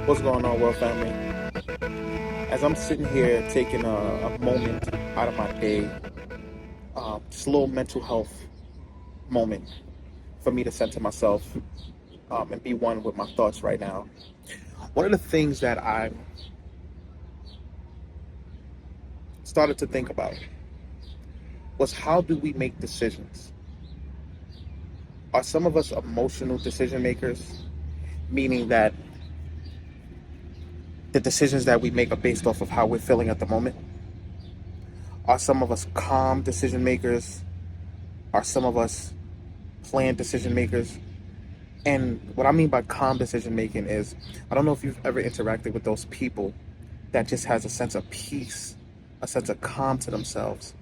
What's going on, world family? As I'm sitting here taking a moment out of my day, just a little mental health moment for me to center myself and be one with my thoughts right now. One of the things that I started to think about was, how do we make decisions? Are some of us emotional decision makers, meaning that the decisions that we make are based off of how we're feeling at the moment? Are some of us calm decision makers? Are some of us planned decision makers? And what I mean by calm decision making is, I don't know if you've ever interacted with those people that just has a sense of peace, a sense of calm to themselves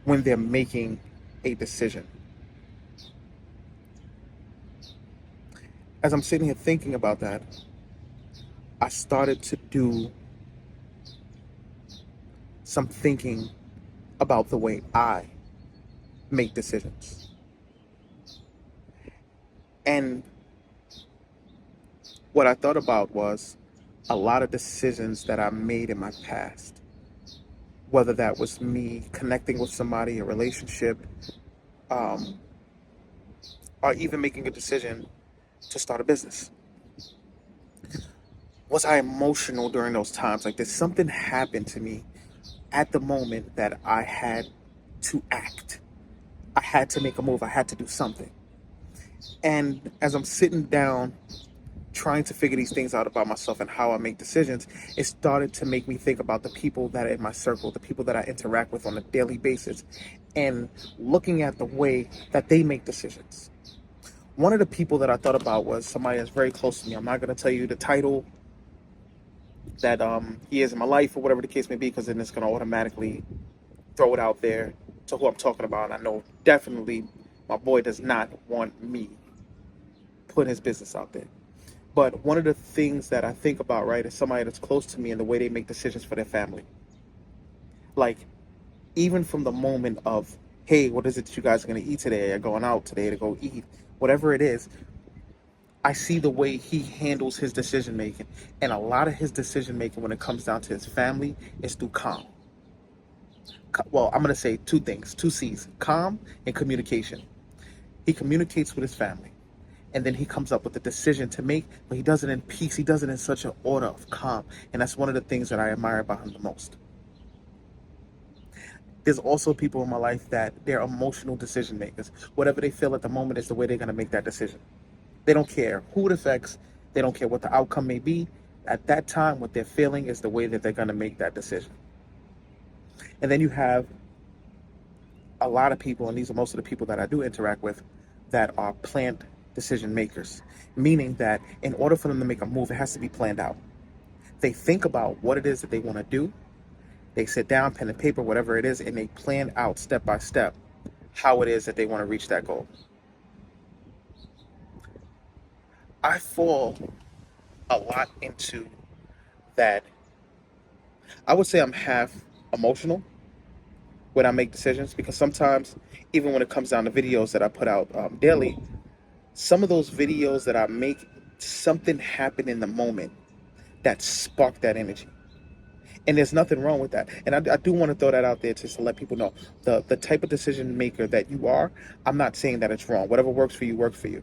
when they're making a decision. As I'm sitting here thinking about that, I started to do some thinking about the way I make decisions. And what I thought about was a lot of decisions that I made in my past, whether that was me connecting with somebody, a relationship, um, or even making a decision to start a business. Was I emotional during those times? Like, did something happen to me at the moment that I had to act? I had to make a move. I had to do something. And as I'm sitting down trying to figure these things out about myself and how I make decisions, it started to make me think about the people that are in my circle, the people that I interact with on a daily basis, and looking at the way that they make decisions. One of the people that I thought about was somebody that's very close to me. I'm not going to tell you the title that he is in my life or whatever the case may be, because then it's going to automatically throw it out there to who I'm talking about. And I know definitely my boy does not want me putting his business out there. But one of the things that I think about, right, is somebody that's close to me and the way they make decisions for their family. Like, even from the moment of, hey, what is it that you guys are going to eat today? Or going out today to go eat? Whatever it is, I see the way he handles his decision making. And a lot of his decision making when it comes down to his family is through calm. Well, I'm going to say two things, two C's: calm and communication. He communicates with his family, and then he comes up with a decision to make, but he does it in peace. He does it in such an order of calm. And that's one of the things that I admire about him the most. There's also people in my life that they're emotional decision makers. Whatever they feel at the moment is the way they're going to make that decision. They don't care who it affects. They don't care what the outcome may be. At that time, what they're feeling is the way that they're going to make that decision. And then you have a lot of people, and these are most of the people that I do interact with, that are planned decision makers, meaning that in order for them to make a move, it has to be planned out. They think about what it is that they want to do. They sit down, pen and paper, whatever it is, and they plan out step by step how it is that they want to reach that goal. I fall a lot into that. I would say I'm half emotional when I make decisions, because sometimes, even when it comes down to videos that I put out daily, some of those videos that I make, something happened in the moment that sparked that energy. And there's nothing wrong with that. And I do want to throw that out there just to let people know the type of decision maker that you are. I'm not saying that it's wrong. Whatever works for you, works for you.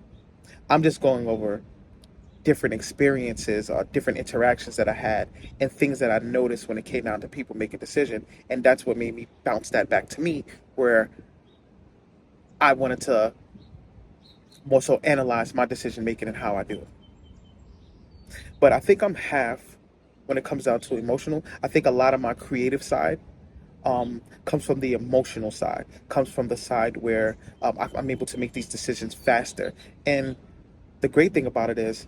I'm just going over different experiences or different interactions that I had and things that I noticed when it came down to people making decisions. And that's what made me bounce that back to me, where I wanted to more so analyze my decision making and how I do it. But I think I'm half when it comes down to emotional. I think a lot of my creative side comes from the emotional side, comes from the side where I'm able to make these decisions faster. And the great thing about it is,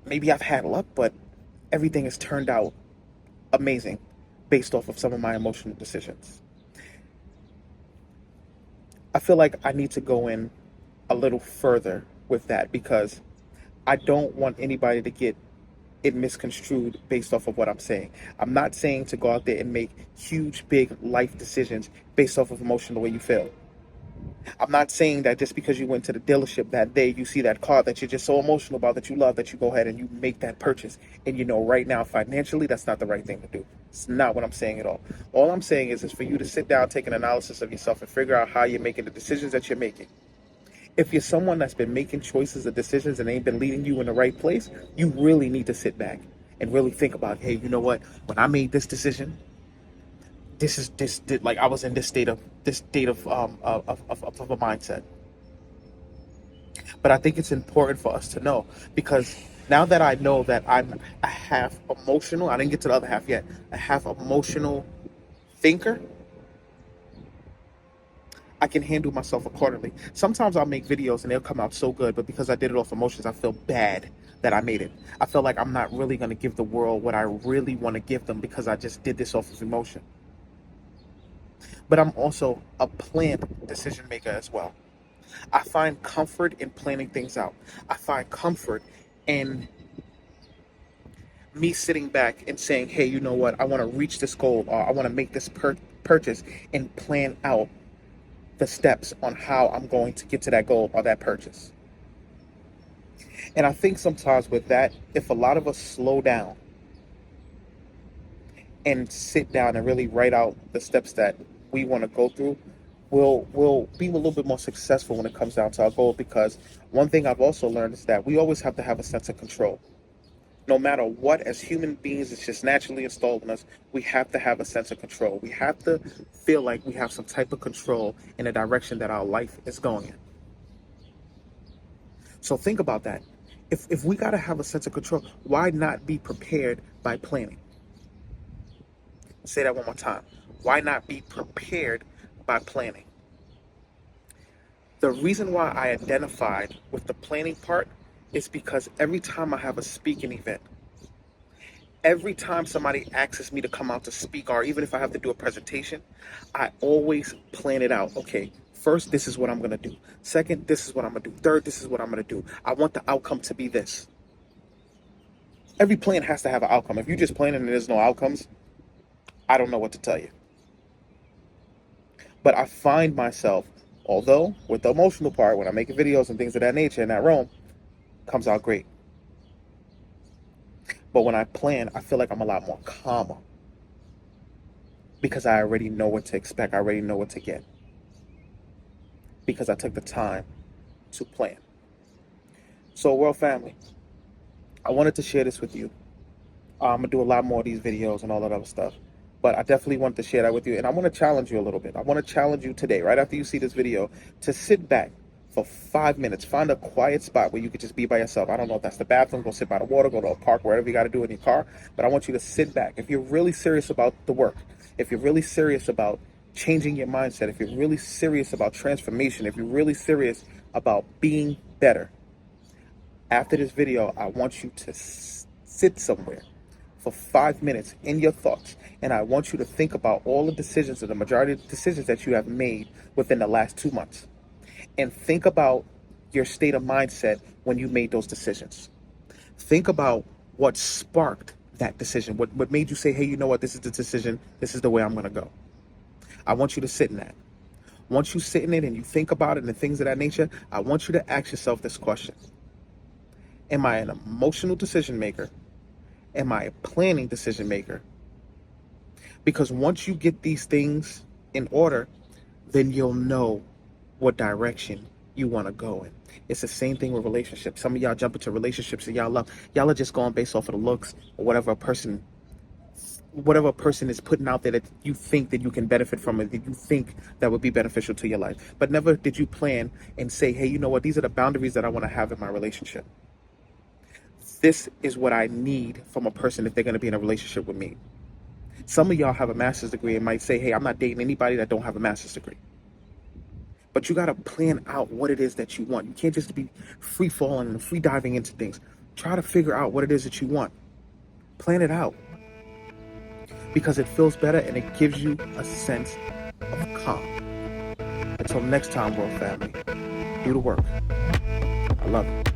maybe I've had luck, but everything has turned out amazing based off of some of my emotional decisions. I feel like I need to go in a little further with that, because I don't want anybody to get it misconstrued based off of what I'm saying. I'm not saying to go out there and make huge, big life decisions based off of emotion the way you feel. I'm not saying that just because you went to the dealership that day, you see that car that you're just so emotional about, that you love, that you go ahead and you make that purchase. And you know, right now, financially, that's not the right thing to do. It's not what I'm saying at all. All I'm saying is for you to sit down, take an analysis of yourself, and figure out how you're making the decisions that you're making. If you're someone that's been making choices or decisions and ain't been leading you in the right place, you really need to sit back and really think about, hey, you know what? When I made this decision, like I was in this state of a mindset. But I think it's important for us to know, because now that I know that I'm a half emotional, I didn't get to the other half yet, a half emotional thinker, I can handle myself accordingly. Sometimes I'll make videos and they'll come out so good, but because I did it off emotions, I feel bad that I made it. I feel like I'm not really going to give the world what I really want to give them because I just did this off of emotion. But I'm also a planned decision maker as well. I find comfort in planning things out. I find comfort in me sitting back and saying, hey, you know what? I want to reach this goal, or I want to make this purchase, and plan out the steps on how I'm going to get to that goal or that purchase. And I think sometimes with that, if a lot of us slow down and sit down and really write out the steps that we want to go through, we'll be a little bit more successful when it comes down to our goal. Because one thing I've also learned is that we always have to have a sense of control. No matter what, as human beings, it's just naturally installed in us. We have to have a sense of control. We have to feel like we have some type of control in the direction that our life is going in. So think about that. If we got to have a sense of control, why not be prepared by planning? Say that one more time. Why not be prepared by planning? The reason why I identified with the planning part is because every time I have a speaking event, every time somebody asks me to come out to speak, or even if I have to do a presentation, I always plan it out. Okay, first, this is what I'm going to do. Second, this is what I'm going to do. Third, this is what I'm going to do. I want the outcome to be this. Every plan has to have an outcome. If you just plan and there's no outcomes, I don't know what to tell you. But I find myself, although with the emotional part, when I'm making videos and things of that nature in that realm, comes out great. But when I plan, I feel like I'm a lot more calmer because I already know what to expect. I already know what to get because I took the time to plan. So, world family, I wanted to share this with you. I'm going to do a lot more of these videos and all that other stuff. But I definitely wanted to share that with you. And I want to challenge you a little bit. I want to challenge you today, right after you see this video, to sit back for 5 minutes. Find a quiet spot where you could just be by yourself. I don't know if that's the bathroom. Go sit by the water. Go to a park, wherever you got to do in your car. But I want you to sit back. If you're really serious about the work, if you're really serious about changing your mindset, if you're really serious about transformation, if you're really serious about being better, after this video, I want you to sit somewhere for 5 minutes in your thoughts. And I want you to think about all the decisions, or the majority of the decisions that you have made within the last 2 months. And think about your state of mindset when you made those decisions. Think about what sparked that decision. What made you say, hey, you know what, this is the decision. This is the way I'm going to go. I want you to sit in that. Once you sit in it and you think about it and things of that nature, I want you to ask yourself this question. Am I an emotional decision maker? Am I a planning decision maker? Because once you get these things in order, then you'll know what direction you want to go in. It's the same thing with relationships. Some of y'all jump into relationships and y'all are just going based off of the looks or whatever a person is putting out there that you think that you can benefit from it, that you think that would be beneficial to your life. But never did you plan and say, hey, you know what, these are the boundaries that I want to have in my relationship. This is what I need from a person if they're going to be in a relationship with me. Some of y'all have a master's degree and might say, hey, I'm not dating anybody that don't have a master's degree. But you got to plan out what it is that you want. You can't just be free falling and free diving into things. Try to figure out what it is that you want. Plan it out. Because it feels better and it gives you a sense of calm. Until next time, world family, do the work. I love you.